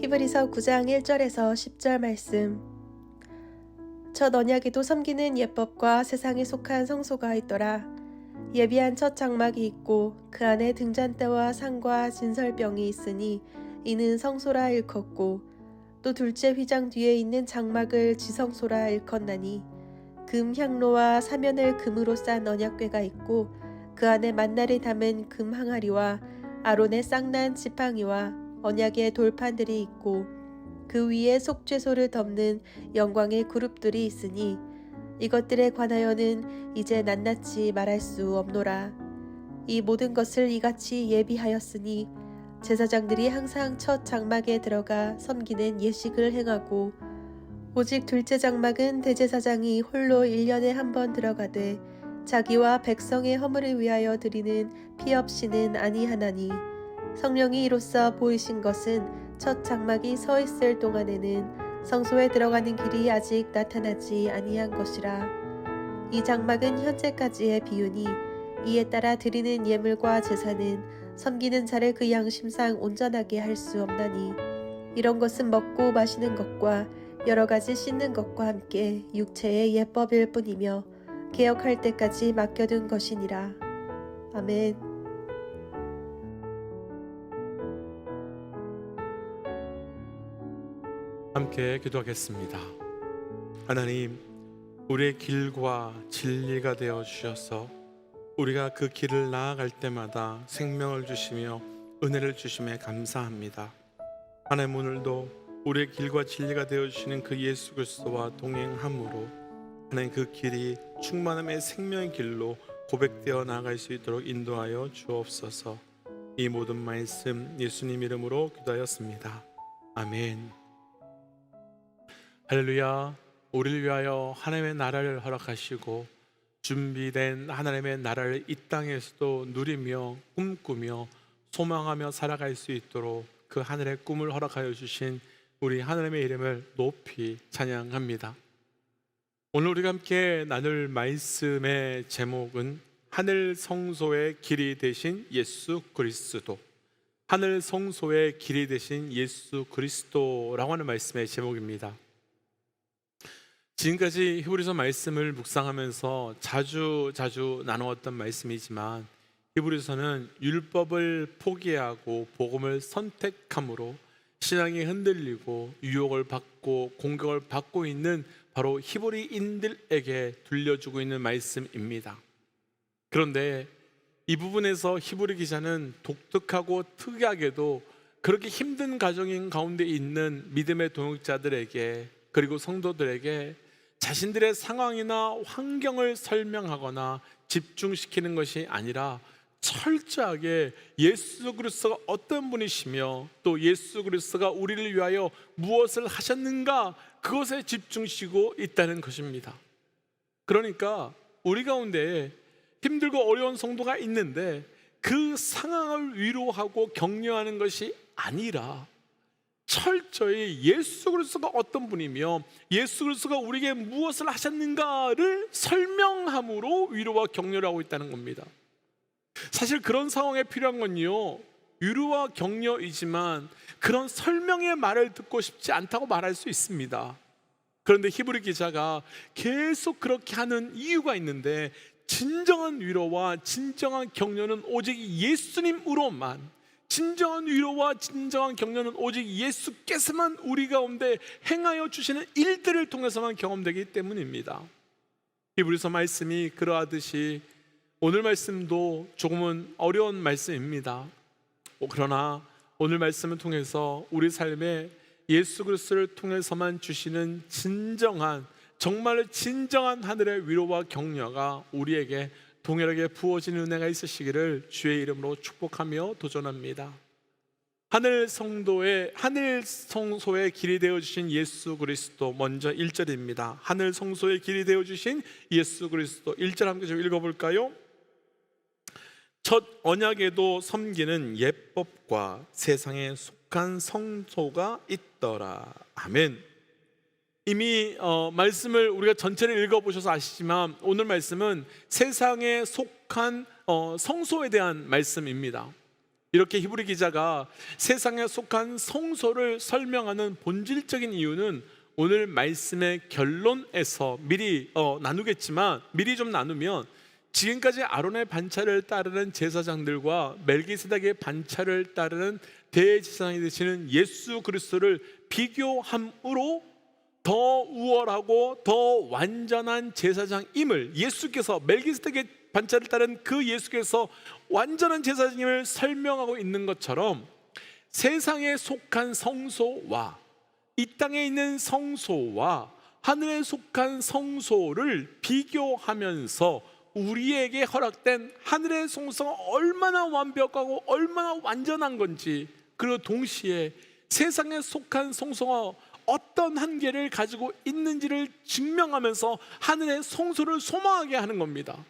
히브리서 9장 1절에서 10절 말씀. 첫 언약에도 섬기는 예법과 세상에 속한 성소가 있더라. 예비한 첫 장막이 있고 그 안에 등잔대와 상과 진설병이 있으니 이는 성소라 일컫고, 또 둘째 휘장 뒤에 있는 장막을 지성소라 일컫나니, 금 향로와 사면을 금으로 싼 언약궤가 있고 그 안에 만나를 담은 금 항아리와 아론의 쌍난 지팡이와 언약의 돌판들이 있고, 그 위에 속죄소를 덮는 영광의 그룹들이 있으니 이것들에 관하여는 이제 낱낱이 말할 수 없노라. 이 모든 것을 이같이 예비하였으니 제사장들이 항상 첫 장막에 들어가 섬기는 예식을 행하고, 오직 둘째 장막은 대제사장이 홀로 1년에 한 번 들어가되 자기와 백성의 허물을 위하여 드리는 피 없이는 아니하나니, 성령이 이로써 보이신 것은 첫 장막이 서 있을 동안에는 성소에 들어가는 길이 아직 나타나지 아니한 것이라. 이 장막은 현재까지의 비유니, 이에 따라 드리는 예물과 제사는 섬기는 자를 그 양심상 온전하게 할 수 없나니, 이런 것은 먹고 마시는 것과 여러 가지 씻는 것과 함께 육체의 예법일 뿐이며 개혁할 때까지 맡겨둔 것이니라. 아멘. 함께 기도하겠습니다. 하나님, 우리의 길과 진리가 되어 주셔서 우리가 그 길을 나아갈 때마다 생명을 주시며 은혜를 주심에 감사합니다. 하나님, 오늘도 우리의 길과 진리가 되어 주시는 그 예수 그리스도와 동행함으로 하나님, 그 길이 충만함의 생명의 길로 고백되어 나아갈 수 있도록 인도하여 주옵소서. 이 모든 말씀 예수님 이름으로 기도하였습니다. 아멘. 할렐루야. 우리를 위하여 하나님의 나라를 허락하시고 준비된 하나님의 나라를 이 땅에서도 누리며 꿈꾸며 소망하며 살아갈 수 있도록 그 하늘의 꿈을 허락하여 주신 우리 하나님의 이름을 높이 찬양합니다. 오늘 우리가 함께 나눌 말씀의 제목은 하늘 성소의 길이 되신 예수 그리스도, 하늘 성소의 길이 되신 예수 그리스도라고 하는 말씀의 제목입니다. 지금까지 히브리서 말씀을 묵상하면서 자주 나누었던 말씀이지만, 히브리서는 율법을 포기하고 복음을 선택함으로 신앙이 흔들리고 유혹을 받고 공격을 받고 있는 바로 히브리인들에게 들려주고 있는 말씀입니다. 그런데 이 부분에서 히브리 기자는 독특하고 특이하게도 그렇게 힘든 가정인 가운데 있는 믿음의 동역자들에게, 그리고 성도들에게 자신들의 상황이나 환경을 설명하거나 집중시키는 것이 아니라 철저하게 예수 그리스도가 어떤 분이시며 또 예수 그리스도가 우리를 위하여 무엇을 하셨는가, 그것에 집중시키고 있다는 것입니다. 그러니까 우리 가운데 힘들고 어려운 성도가 있는데 그 상황을 위로하고 격려하는 것이 아니라 철저히 예수 그리스도가 어떤 분이며 예수 그리스도가 우리에게 무엇을 하셨는가를 설명함으로 위로와 격려를 하고 있다는 겁니다. 사실 그런 상황에 필요한 건요, 위로와 격려이지만 그런 설명의 말을 듣고 싶지 않다고 말할 수 있습니다. 그런데 히브리 기자가 계속 그렇게 하는 이유가 있는데, 진정한 위로와 진정한 격려는 오직 예수님으로만, 진정한 위로와 진정한 격려는 오직 예수께서만 우리 가운데 행하여 주시는 일들을 통해서만 경험되기 때문입니다. 히브리서 말씀이 그러하듯이 오늘 말씀도 조금은 어려운 말씀입니다. 그러나 오늘 말씀을 통해서 우리 삶에 예수 그리스도를 통해서만 주시는 진정한, 정말 진정한 하늘의 위로와 격려가 우리에게 동일하게 부어지는 은혜가 있으시기를 주의 이름으로 축복하며 도전합니다. 하늘 성소의 길이 되어주신 예수 그리스도, 먼저 1절입니다. 하늘 성소의 길이 되어주신 예수 그리스도 1절 함께 좀 읽어볼까요? 첫 언약에도 섬기는 예법과 세상에 속한 성소가 있더라. 아멘. 이미 말씀을 우리가 전체를 읽어보셔서 아시지만 오늘 말씀은 세상에 속한 성소에 대한 말씀입니다. 이렇게 히브리 기자가 세상에 속한 성소를 설명하는 본질적인 이유는 오늘 말씀의 결론에서 미리 나누겠지만, 미리 좀 나누면, 지금까지 아론의 반차를 따르는 제사장들과 멜기세덱의 반차를 따르는 대제사장이 되시는 예수 그리스도를 비교함으로 더 우월하고 더 완전한 제사장임을, 예수께서 멜기세덱의 반차를 따른 그 예수께서 완전한 제사장임을 설명하고 있는 것처럼, 세상에 속한 성소와 이 땅에 있는 성소와 하늘에 속한 성소를 비교하면서 우리에게 허락된 하늘의 성소가 얼마나 완벽하고 얼마나 완전한 건지, 그리고 동시에 세상에 속한 성소가 어떤 한계를 가지고 있는지를 증명하면서 하늘의 성소를 소망하게 하는 겁니다.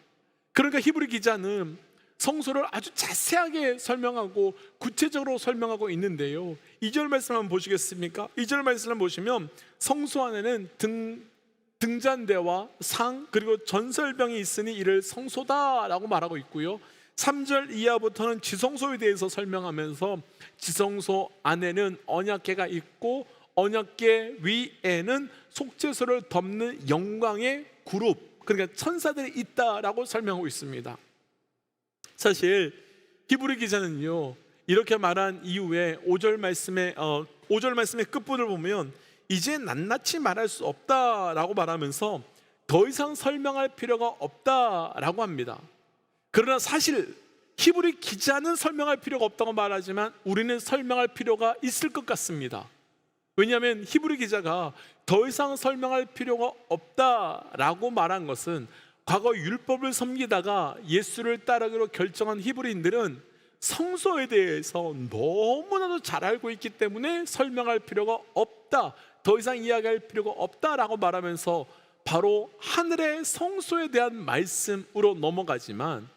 그러니까 히브리 기자는 성소를 아주 자세하게 설명하고 구체적으로 설명하고 있는데요, 2절 말씀 한번 보시겠습니까? 2절 말씀을 보시면 성소 안에는 등잔대와 상 그리고 전설병이 있으니 이를 성소다라고 말하고 있고요, 3절 이하부터는 지성소에 대해서 설명하면서 지성소 안에는 언약궤가 있고 언약궤 위에는 속죄소를 덮는 영광의 그룹, 그러니까 천사들이 있다라고 설명하고 있습니다. 사실 히브리 기자는요, 이렇게 말한 이후에 5절 말씀의 끝부분을 보면 이제 낱낱이 말할 수 없다라고 말하면서 더 이상 설명할 필요가 없다라고 합니다. 그러나 사실 히브리 기자는 설명할 필요가 없다고 말하지만 우리는 설명할 필요가 있을 것 같습니다. 왜냐하면 히브리 기자가 더 이상 설명할 필요가 없다라고 말한 것은, 과거 율법을 섬기다가 예수를 따르기로 결정한 히브리인들은 성소에 대해서 너무나도 잘 알고 있기 때문에 설명할 필요가 없다, 더 이상 이야기할 필요가 없다라고 말하면서 바로 하늘의 성소에 대한 말씀으로 넘어가지만,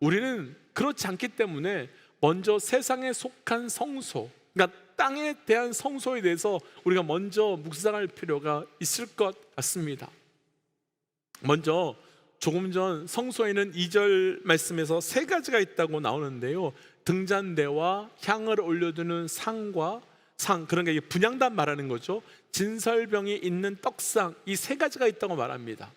우리는 그렇지 않기 때문에 먼저 세상에 속한 성소, 그러니까 땅에 대한 성소에 대해서 우리가 먼저 묵상할 필요가 있을 것 같습니다. 먼저 조금 전 성소에는 2절 말씀에서 3가지가 있다고 나오는데요, 등잔대와 향을 올려두는 상과 그러니까 이게 분향단 말하는 거죠, 진설병이 있는 떡상, 이 3가지가 있다고 말합니다.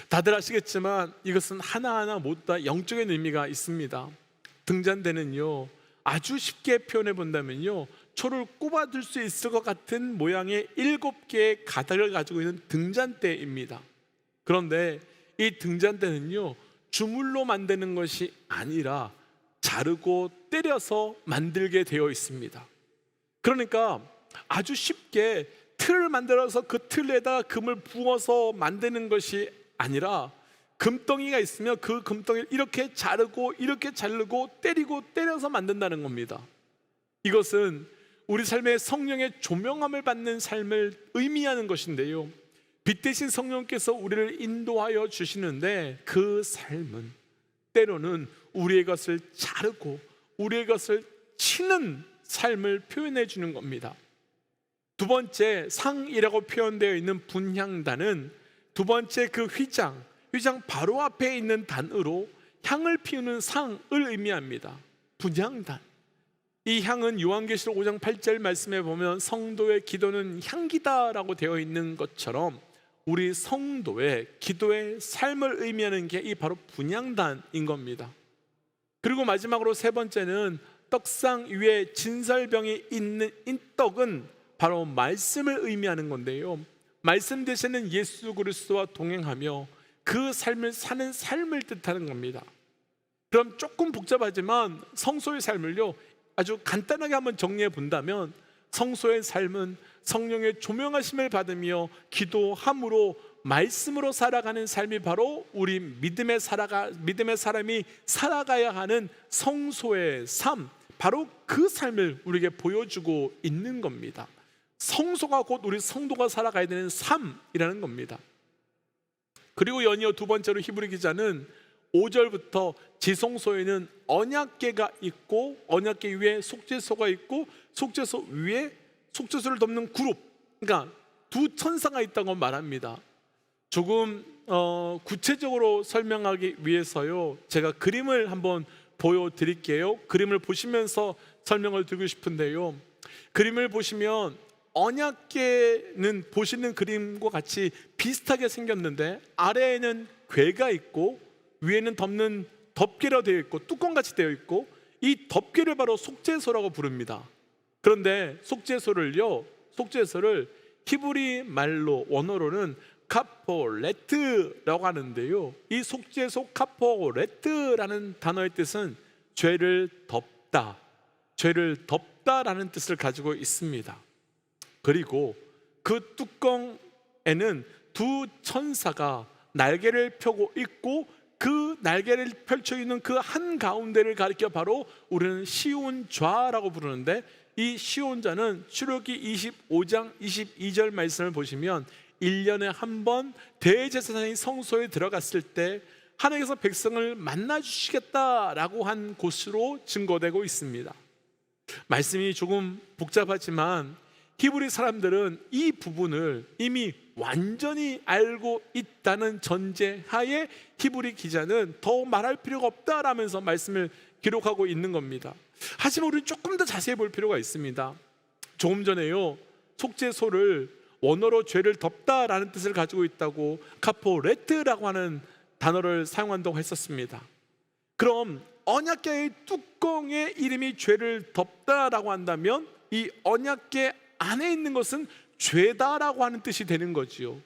다들 아시겠지만 이것은 하나하나 모두 다 영적인 의미가 있습니다. 등잔대는요, 아주 쉽게 표현해 본다면요, 초를 꼽아둘 수 있을 것 같은 모양의 7개의 가닥을 가지고 있는 등잔대입니다. 그런데 이 등잔대는요, 주물로 만드는 것이 아니라 자르고 때려서 만들게 되어 있습니다. 그러니까 아주 쉽게 틀을 만들어서 그 틀에다가 금을 부어서 만드는 것이 아니라, 금덩이가 있으면 그 금덩이를 이렇게 자르고 이렇게 자르고 때리고 때려서 만든다는 겁니다. 이것은 우리 삶의 성령의 조명함을 받는 삶을 의미하는 것인데요, 빛 대신 성령께서 우리를 인도하여 주시는데, 그 삶은 때로는 우리의 것을 자르고 우리의 것을 치는 삶을 표현해 주는 겁니다. 두 번째, 상이라고 표현되어 있는 분향단은 두 번째 그 휘장 바로 앞에 있는 단으로 향을 피우는 상을 의미합니다. 분향단, 이 향은 요한계시록 5장 8절 말씀에 보면 성도의 기도는 향기다라고 되어 있는 것처럼, 우리 성도의 기도의 삶을 의미하는 게 이 바로 분향단인 겁니다. 그리고 마지막으로 3번째는 떡상 위에 진설병이 있는 이 떡은 바로 말씀을 의미하는 건데요, 말씀 되시는 예수 그리스도와 동행하며 그 삶을 사는 삶을 뜻하는 겁니다. 그럼 조금 복잡하지만 성소의 삶을요, 아주 간단하게 한번 정리해 본다면, 성소의 삶은 성령의 조명하심을 받으며 기도함으로 말씀으로 살아가는 삶이 바로 우리 믿음의 사람이 살아가야 하는 성소의 삶, 바로 그 삶을 우리에게 보여주고 있는 겁니다. 성소가 곧 우리 성도가 살아가야 되는 삶이라는 겁니다. 그리고 연이어 두 번째로 히브리 기자는 5절부터 지성소에는 언약궤가 있고 언약궤 위에 속죄소가 있고 속죄소 위에 속죄소를 덮는 그룹, 그러니까 두 천사가 있다고 말합니다. 조금 구체적으로 설명하기 위해서요, 제가 그림을 한번 보여드릴게요. 그림을 보시면서 설명을 드리고 싶은데요, 그림을 보시면 언약궤는 보시는 그림과 같이 비슷하게 생겼는데 아래에는 궤가 있고 위에는 덮는 덮개로 되어 있고 뚜껑같이 되어 있고, 이 덮개를 바로 속죄소라고 부릅니다. 그런데 속죄소를 히브리 말로 원어로는 카포레트라고 하는데요, 이 속죄소 카포레트라는 단어의 뜻은 죄를 덮다, 죄를 덮다라는 뜻을 가지고 있습니다. 그리고 그 뚜껑에는 두 천사가 날개를 펴고 있고, 그 날개를 펼쳐 있는 그 한가운데를 가리켜 바로 우리는 시온좌라고 부르는데, 이 시온좌는 출애굽기 25장 22절 말씀을 보시면 1년에 한 번 대제사장이 성소에 들어갔을 때 하나님께서 백성을 만나 주시겠다라고 한 곳으로 증거되고 있습니다. 말씀이 조금 복잡하지만 히브리 사람들은 이 부분을 이미 완전히 알고 있다는 전제하에 히브리 기자는 더 말할 필요가 없다라면서 말씀을 기록하고 있는 겁니다. 하지만 우리 조금 더 자세히 볼 필요가 있습니다. 조금 전에요, 속죄소를 원어로 죄를 덮다라는 뜻을 가지고 있다고 카포레트라고 하는 단어를 사용한다고 했었습니다. 그럼 언약궤의 뚜껑의 이름이 죄를 덮다라고 한다면 이 언약궤 안에 있는 것은 죄다라고 하는 뜻이 되는 거지요.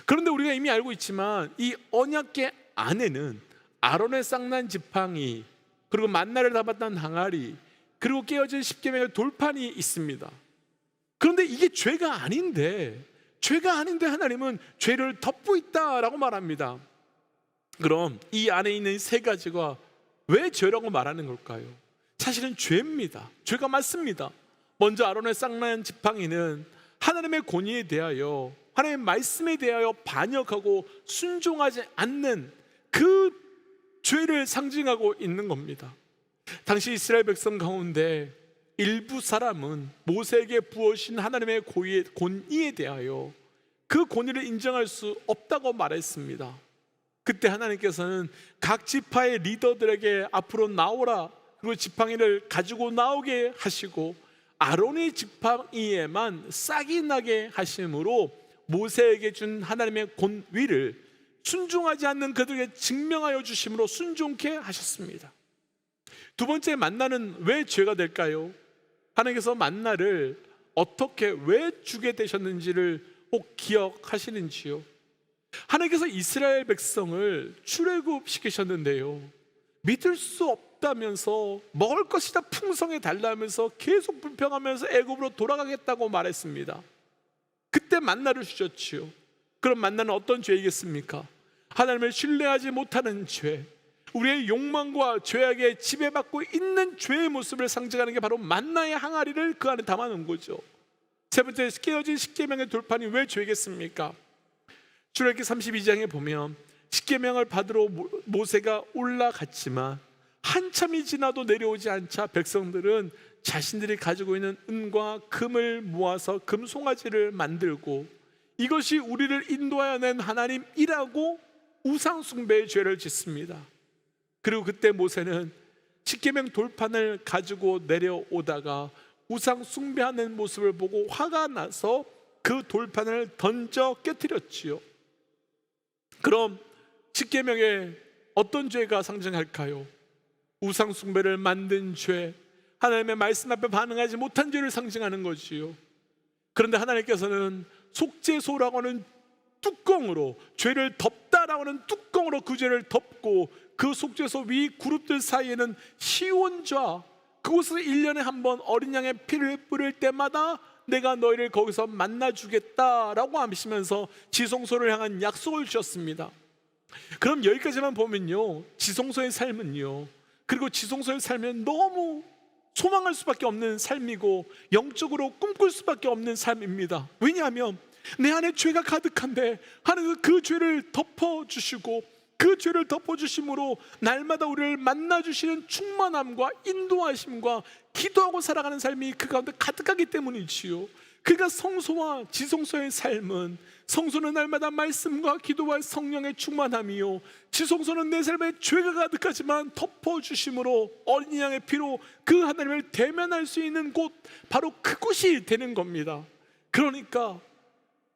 그런데 우리가 이미 알고 있지만 이 언약궤 안에는 아론의 쌍난 지팡이, 그리고 만나를 담았던 항아리, 그리고 깨어진 십계명의 돌판이 있습니다. 그런데 이게 죄가 아닌데 하나님은 죄를 덮고 있다라고 말합니다. 그럼 이 안에 있는 세 가지가 왜 죄라고 말하는 걸까요? 사실은 죄입니다. 죄가 맞습니다. 먼저 아론의 쌍난 지팡이는 하나님의 권위에 대하여, 하나님의 말씀에 대하여 반역하고 순종하지 않는 그 죄를 상징하고 있는 겁니다. 당시 이스라엘 백성 가운데 일부 사람은 모세에게 부어신 하나님의 권위에 대하여 그 권위를 인정할 수 없다고 말했습니다. 그때 하나님께서는 각 지파의 리더들에게 앞으로 나오라, 그리고 지팡이를 가지고 나오게 하시고 아론의 지팡이에만 싹이 나게 하심으로 모세에게 준 하나님의 권위를 순종하지 않는 그들에게 증명하여 주심으로 순종케 하셨습니다. 두 번째, 만나는 왜 죄가 될까요? 하나님께서 만나를 어떻게 왜 주게 되셨는지를 꼭 기억하시는지요? 하나님께서 이스라엘 백성을 출애굽시키셨는데요, 믿을 수 없다면서 먹을 것이 다 풍성해 달라면서 계속 불평하면서 애굽으로 돌아가겠다고 말했습니다. 그때 만나를 주셨지요. 그럼 만나는 어떤 죄이겠습니까? 하나님을 신뢰하지 못하는 죄, 우리의 욕망과 죄악에 지배받고 있는 죄의 모습을 상징하는 게 바로 만나의 항아리를 그 안에 담아놓은 거죠. 세 번째, 깨어진 십계명의 돌판이 왜 죄겠습니까? 출애굽기 32장에 보면 십계명을 받으러 모세가 올라갔지만 한참이 지나도 내려오지 않자 백성들은 자신들이 가지고 있는 은과 금을 모아서 금송아지를 만들고 이것이 우리를 인도하여 낸 하나님이라고 우상 숭배의 죄를 짓습니다. 그리고 그때 모세는 십계명 돌판을 가지고 내려오다가 우상 숭배하는 모습을 보고 화가 나서 그 돌판을 던져 깨뜨렸지요. 그럼 십계명에 어떤 죄가 상징할까요? 우상 숭배를 만든 죄, 하나님의 말씀 앞에 반응하지 못한 죄를 상징하는 것이요. 그런데 하나님께서는 속죄소라고 하는 뚜껑으로, 죄를 덮다라고 하는 뚜껑으로 그 죄를 덮고 그 속죄소 위 그룹들 사이에는 시온좌, 그곳에서 1년에 한 번 어린 양의 피를 뿌릴 때마다 내가 너희를 거기서 만나주겠다라고 하시면서 지성소를 향한 약속을 주셨습니다. 그럼 여기까지만 보면요, 지성소의 삶은요, 그리고 지성소의 삶은 너무 소망할 수밖에 없는 삶이고 영적으로 꿈꿀 수밖에 없는 삶입니다. 왜냐하면 내 안에 죄가 가득한데 하나님은 그 죄를 덮어주시고 그 죄를 덮어주심으로 날마다 우리를 만나주시는 충만함과 인도하심과 기도하고 살아가는 삶이 그 가운데 가득하기 때문이지요. 그러니까 성소와 지성소의 삶은, 성소는 날마다 말씀과 기도와 성령의 충만함이요, 지성소는 내 삶에 죄가 가득하지만 덮어주심으로 어린 양의 피로 그 하나님을 대면할 수 있는 곳, 바로 그곳이 되는 겁니다. 그러니까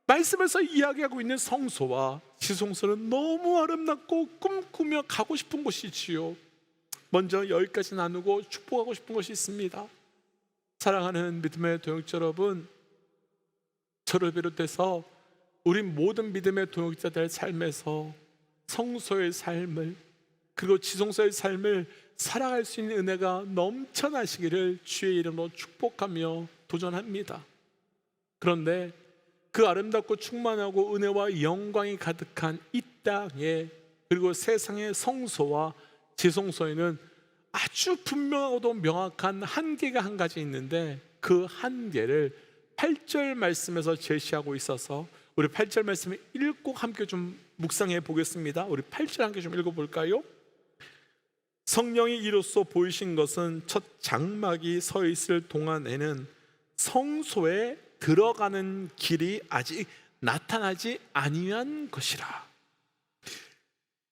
말씀에서 이야기하고 있는 성소와 지성소는 너무 아름답고 꿈꾸며 가고 싶은 곳이지요. 먼저 여기까지 나누고 축복하고 싶은 것이 있습니다. 사랑하는 믿음의 동역자 여러분, 저를 비롯해서 우리 모든 믿음의 동역자들의 삶에서 성소의 삶을, 그리고 지성소의 삶을 살아갈 수 있는 은혜가 넘쳐나시기를 주의 이름으로 축복하며 도전합니다. 그런데 그 아름답고 충만하고 은혜와 영광이 가득한 이 땅에, 그리고 세상의 성소와 지성소에는 아주 분명하고도 명확한 한계가 한 가지 있는데, 그 한계를 8절 말씀에서 제시하고 있어서 우리 8절 말씀을 읽고 함께 좀 묵상해 보겠습니다. 우리 8절 함께 좀 읽어볼까요? 성령이 이로써 보이신 것은 첫 장막이 서 있을 동안에는 성소에 들어가는 길이 아직 나타나지 아니한 것이라.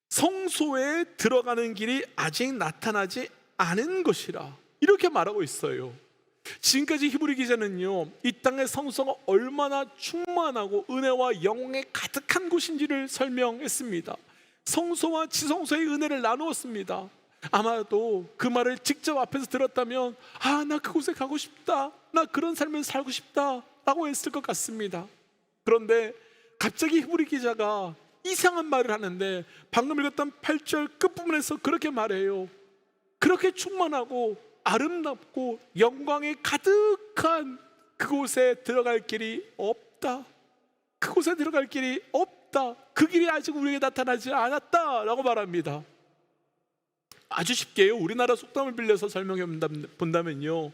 성소에 들어가는 길이 아직 나타나지 않은 것이라, 이렇게 말하고 있어요. 지금까지 히브리 기자는요, 이 땅의 성소가 얼마나 충만하고 은혜와 영광에 가득한 곳인지를 설명했습니다. 성소와 지성소의 은혜를 나누었습니다. 아마도 그 말을 직접 앞에서 들었다면, 나 그곳에 가고 싶다, 나 그런 삶을 살고 싶다 라고 했을 것 같습니다. 그런데 갑자기 히브리 기자가 이상한 말을 하는데, 방금 읽었던 8절 끝부분에서 그렇게 말해요. 그렇게 충만하고 아름답고 영광이 가득한 그곳에 들어갈 길이 없다. 그곳에 들어갈 길이 없다. 그 길이 아직 우리에게 나타나지 않았다 라고 말합니다. 아주 쉽게요, 우리나라 속담을 빌려서 설명해 본다면요,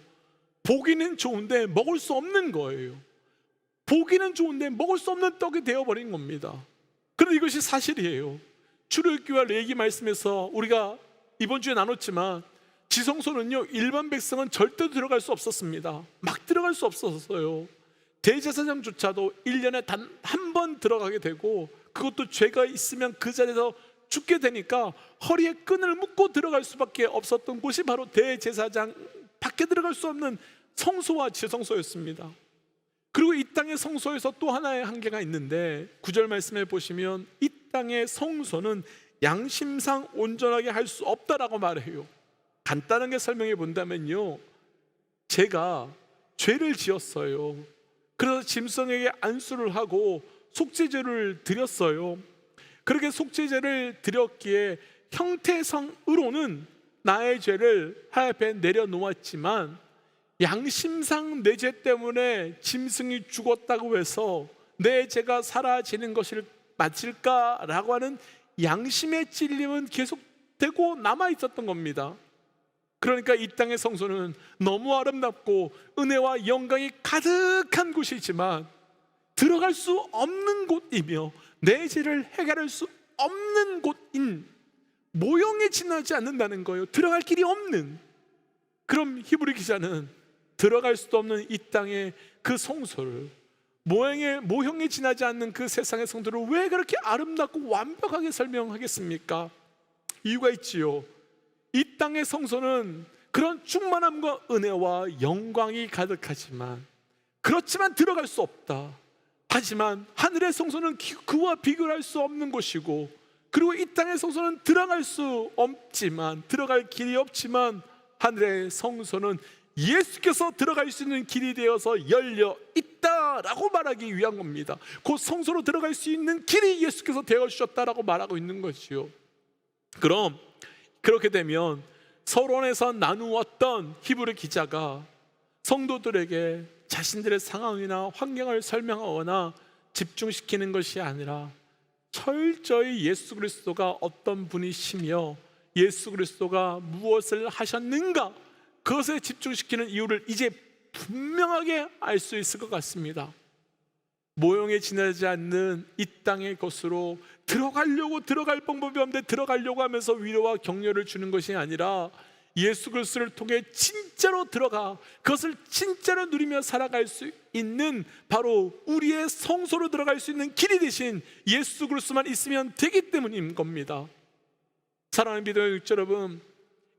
보기는 좋은데 먹을 수 없는 거예요. 보기는 좋은데 먹을 수 없는 떡이 되어버린 겁니다. 그런데 이것이 사실이에요. 출애굽기와 레위기 말씀에서 우리가 이번 주에 나눴지만, 지성소는요, 일반 백성은 절대 들어갈 수 없었습니다. 막 들어갈 수 없었어요. 대제사장조차도 1년에 단 한 번 들어가게 되고, 그것도 죄가 있으면 그 자리에서 죽게 되니까 허리에 끈을 묶고 들어갈 수밖에 없었던 곳이 바로 대제사장, 밖에 들어갈 수 없는 성소와 지성소였습니다. 그리고 이 땅의 성소에서 또 하나의 한계가 있는데, 9절 말씀에 보시면 이 땅의 성소는 양심상 온전하게 할 수 없다라고 말해요. 간단하게 설명해 본다면요, 제가 죄를 지었어요. 그래서 짐승에게 안수를 하고 속죄제를 드렸어요. 그렇게 속죄제를 드렸기에 형태상으로는 나의 죄를 하나님 앞에 내려놓았지만, 양심상 내 죄 때문에 짐승이 죽었다고 해서 내 죄가 사라지는 것을 맞을까라고 하는 양심의 찔림은 계속되고 남아 있었던 겁니다. 그러니까 이 땅의 성소는 너무 아름답고 은혜와 영광이 가득한 곳이지만 들어갈 수 없는 곳이며 내 죄를 해결할 수 없는 곳인, 모형에 지나지 않는다는 거예요. 들어갈 길이 없는. 그럼 히브리 기자는 들어갈 수도 없는 이 땅의 그 성소를, 모형에 지나지 않는 그 세상의 성도를 왜 그렇게 아름답고 완벽하게 설명하겠습니까? 이유가 있지요. 이 땅의 성소는 그런 충만함과 은혜와 영광이 가득하지만, 그렇지만 들어갈 수 없다. 하지만 하늘의 성소는 그와 비교할 수 없는 곳이고, 그리고 이 땅의 성소는 들어갈 수 없지만, 들어갈 길이 없지만, 하늘의 성소는 예수께서 들어갈 수 있는 길이 되어서 열려 있다라고 말하기 위한 겁니다. 그 성소로 들어갈 수 있는 길이 예수께서 되어주셨다라고 말하고 있는 것이요. 그럼 그렇게 되면 서론에서 나누었던 히브리 기자가 성도들에게 자신들의 상황이나 환경을 설명하거나 집중시키는 것이 아니라 철저히 예수 그리스도가 어떤 분이시며 예수 그리스도가 무엇을 하셨는가, 그것에 집중시키는 이유를 이제 분명하게 알 수 있을 것 같습니다. 모형에 지나지 않는 이 땅의 것으로 들어갈 방법이 없는데 들어가려고 하면서 위로와 격려를 주는 것이 아니라, 예수 그리스도를 통해 진짜로 들어가 그것을 진짜로 누리며 살아갈 수 있는 바로 우리의 성소로 들어갈 수 있는 길이 되신 예수 그리스도만 있으면 되기 때문인 겁니다. 사랑하는 믿음의 여러분,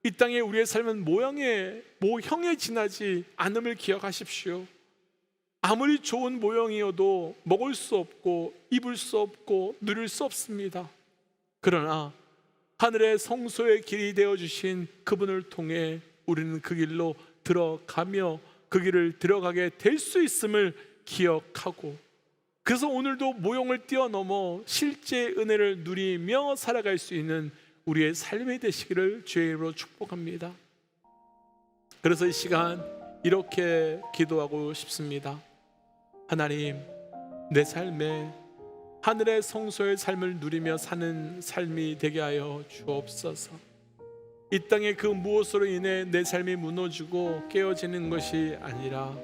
이 땅에 우리의 삶은 모형에 지나지 않음을 기억하십시오. 아무리 좋은 모형이어도 먹을 수 없고 입을 수 없고 누릴 수 없습니다. 그러나 하늘의 성소의 길이 되어주신 그분을 통해 우리는 그 길로 들어가며 그 길을 들어가게 될 수 있음을 기억하고, 그래서 오늘도 모형을 뛰어넘어 실제 은혜를 누리며 살아갈 수 있는 우리의 삶이 되시기를 주의 이름으로 축복합니다. 그래서 이 시간 이렇게 기도하고 싶습니다. 하나님, 내 삶에 하늘의 성소의 삶을 누리며 사는 삶이 되게 하여 주옵소서. 이 땅의 그 무엇으로 인해 내 삶이 무너지고 깨어지는 것이 아니라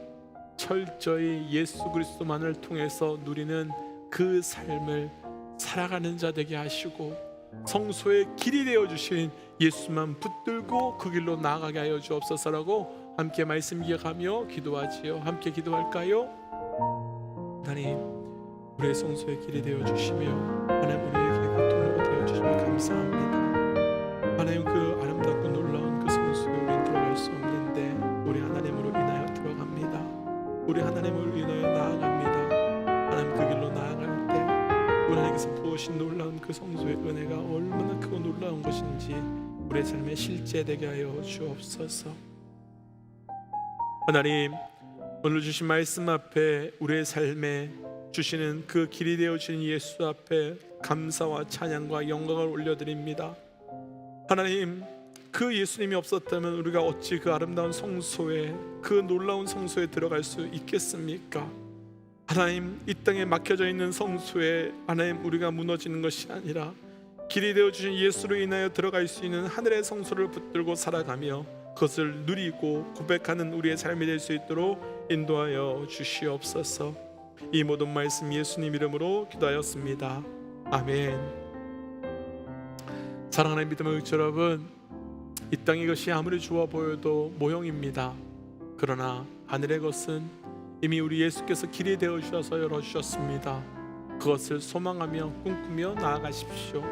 철저히 예수 그리스도만을 통해서 누리는 그 삶을 살아가는 자 되게 하시고, 성소의 길이 되어주신 예수만 붙들고 그 길로 나아가게 하여 주옵소서라고 함께 말씀 기억하며 기도하지요. 함께 기도할까요? 하나님, 우리의 성소의 길이 되어주시며 하나님 우리에게 그 통로가 되어주시며 감사합니다. 하나님, 그 아름답고 놀라운 그 성소에 우리는 들어갈 수 없는데 우리 하나님으로 인하여 들어갑니다. 우리 하나님을 인하여 나아갑니다. 하나님, 그 길로 나아갈 때 우리 하나님께서 부으신 놀라운 그 성소의 은혜가 얼마나 크고 놀라운 것인지 우리의 삶에 실제되게 하여 주옵소서. 하나님, 오늘 주신 말씀 앞에 우리의 삶에 주시는 그 길이 되어주신 예수 앞에 감사와 찬양과 영광을 올려드립니다. 하나님, 그 예수님이 없었다면 우리가 어찌 그 아름다운 성소에, 그 놀라운 성소에 들어갈 수 있겠습니까? 하나님, 이 땅에 막혀져 있는 성소에 하나님 우리가 무너지는 것이 아니라 길이 되어주신 예수로 인하여 들어갈 수 있는 하늘의 성소를 붙들고 살아가며 그것을 누리고 고백하는 우리의 삶이 될 수 있도록 인도하여 주시옵소서. 이 모든 말씀 예수님 이름으로 기도하였습니다. 아멘. 사랑하는 믿음의 의지 여러분, 이 땅의 것이 아무리 좋아 보여도 모형입니다. 그러나 하늘의 것은 이미 우리 예수께서 길이 되어 주셔서 열어주셨습니다. 그것을 소망하며 꿈꾸며 나아가십시오.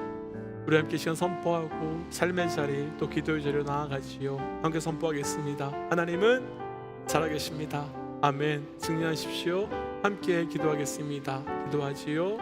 우리 함께 시간 선포하고 삶의 자리 또 기도의 자리로 나아가지요. 함께 선포하겠습니다. 하나님은 살아계십니다. 아멘. 승리하십시오. 함께 기도하겠습니다. 기도하지요.